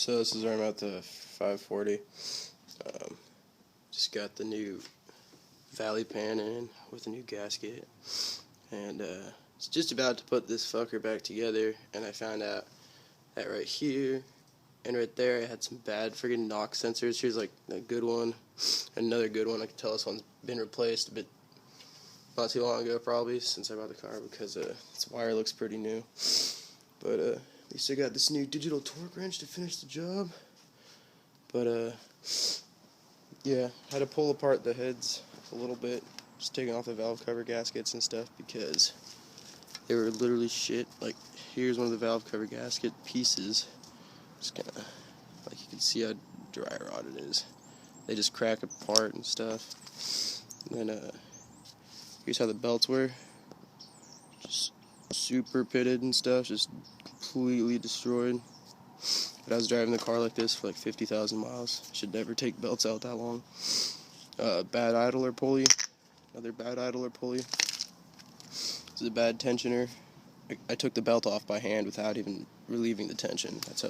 So this is where I'm at the 540. Just got the new valley pan in with a new gasket, and it's just about to put this fucker back together, and I found out that right here and right there I had some bad friggin' knock sensors. Here's like a good one, another good one. I can tell this one's been replaced a bit not too long ago, probably since I bought the car, because its wire looks pretty new. But at least I got this new digital torque wrench to finish the job. But yeah, had to pull apart the heads a little bit, just taking off the valve cover gaskets and stuff, because they were literally shit. Like, here's one of the valve cover gasket pieces. Just kind of, like, you can see how dry rot it is. They just crack apart and stuff. And then here's how the belts were. Just super pitted and stuff, just completely destroyed. But I was driving the car like this for like 50,000 miles. Should never take belts out that long. Bad idler pulley. Another bad idler pulley. This is a bad tensioner. I took the belt off by hand without even relieving the tension. That's how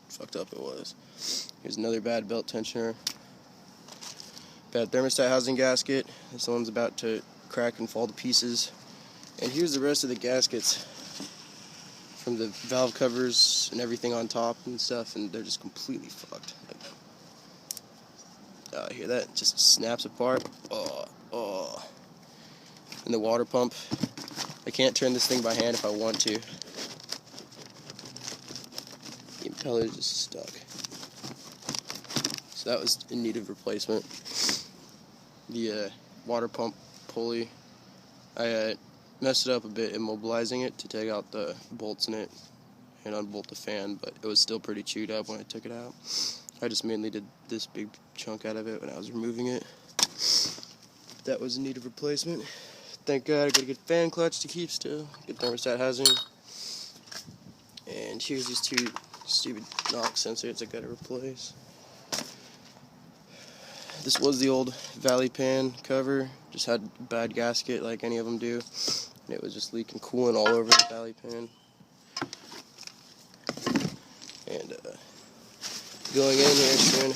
fucked up it was. Here's another bad belt tensioner. Bad thermostat housing gasket. This one's about to crack and fall to pieces. And here's the rest of the gaskets from the valve covers and everything on top and stuff, and they're just completely fucked. Hear that? It just snaps apart. Oh. And the water pump. I can't turn this thing by hand if I want to. The impeller's just stuck. So that was in need of replacement. The water pump pulley, I messed it up a bit immobilizing it to take out the bolts in it and unbolt the fan, but it was still pretty chewed up when I took it out. I just mainly did this big chunk out of it when I was removing it. That was in need of replacement. Thank God I got a good fan clutch to keep still, good thermostat housing. And here's these two stupid knock sensors I gotta replace. This was the old valley pan cover, just had a bad gasket like any of them do, and it was just leaking coolant all over the valley pan. And going in here soon,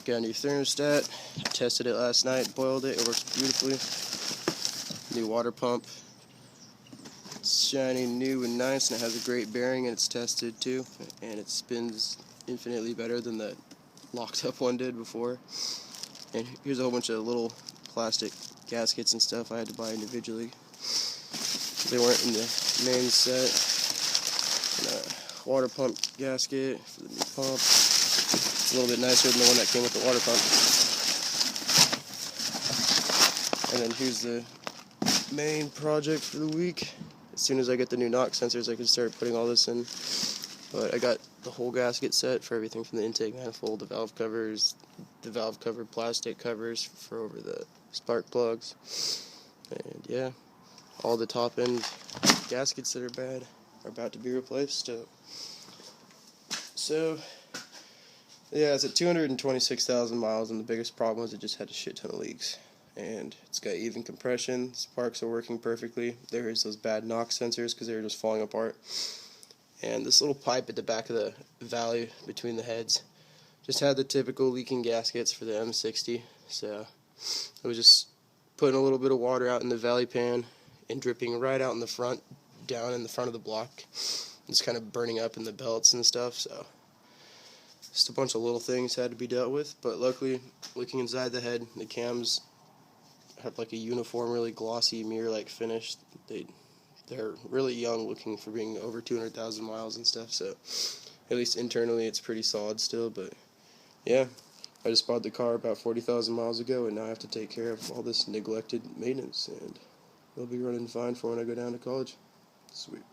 got a new thermostat. I tested it last night, boiled it, it works beautifully. New water pump, it's shiny, new, and nice, and it has a great bearing, and it's tested too, and it spins infinitely better than the locked up one did before. And here's a whole bunch of little plastic gaskets and stuff I had to buy individually. They weren't in the main set. And a water pump gasket for the new pump. It's a little bit nicer than the one that came with the water pump. And then here's the main project for the week. As soon as I get the new knock sensors, I can start putting all this in. But I got the whole gasket set for everything from the intake manifold, the valve covers, the valve cover plastic covers for over the spark plugs, and yeah, all the top end gaskets that are bad are about to be replaced. So yeah, it's at 226,000 miles, and the biggest problem was it just had a shit ton of leaks. And it's got even compression, sparks are working perfectly. There is those bad knock sensors because they were just falling apart. And this little pipe at the back of the valley between the heads just had the typical leaking gaskets for the M60. So it was just putting a little bit of water out in the valley pan and dripping right out in the front, down in the front of the block. It's kind of burning up in the belts and stuff. So just a bunch of little things had to be dealt with. But luckily, looking inside the head, the cams have like a uniform, really glossy mirror-like finish. They're really young looking for being over 200,000 miles and stuff, so at least internally it's pretty solid still. But yeah, I just bought the car about 40,000 miles ago, and now I have to take care of all this neglected maintenance, and it'll be running fine for when I go down to college. Sweet.